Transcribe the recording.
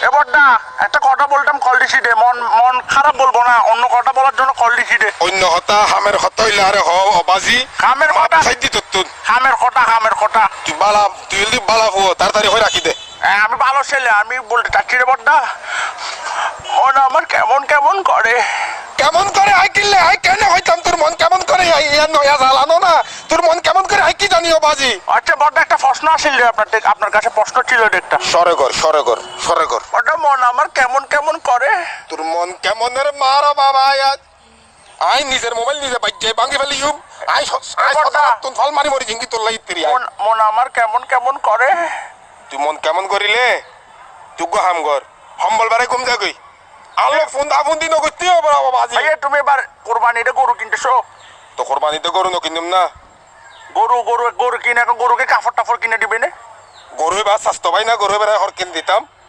এবার না একটা কথা বলতাম কল দিছি রে, মন মন খারাপ বলবো না, অন্য কথা বলার জন্য কল দিছি রে। অন্য হতা হামের হতা হইলে আরে হ অবাজি হামের কথা সাইড দিত তুই হামের কথা তুই যদি বালা হো তাড়াতাড়ি হয়ে রাখি দে। আমি ভালো ছেলে, আমি বলতে চাচ্ছি রে বড়দা, মন আমার কেমন কেমন করে। কেমন করে আই কিনলে আই কেন হইতাম তোর মন কেমন করে আই ইয়ার নয়া জ্বালানো না তোর মন কেমন করে আই কি জানিও বাজি। আচ্ছা বড়দা একটা প্রশ্ন আসিল রে আপনার কাছে প্রশ্ন ছিল রে একটা। সরে কর সরে কর সরে কর। বড়দা মন আমার কেমন কেমন করে। তোর মন কেমনের মারা বাবা আজ আই নিজের মোবাইল নিজে বাজ্যে ভাঙি ফেলি ইউম আই বড়দা। তুই ফল মারি মরি জিঙ্গি তোর লাগি তেরি মন মন আমার কেমন কেমন করে। তুই মন কেমন করিলে তুই গো হাম কর সম্বল বারে কম যা গই আলো ফোন আফোন দিন কইতে হবে বাজি। ভাইয়া তুমি এবার কোরবানিতে গরু কিনতেছো। তো কোরবানিতে গরু ন কিনুম না। গরু গরু গরু কিনে গরুকে কাপড় টাপড় কিনে দিবে না। গরু বা স্বাস্থ্য ভাই না গরু বেড়া হর কিন দিতাম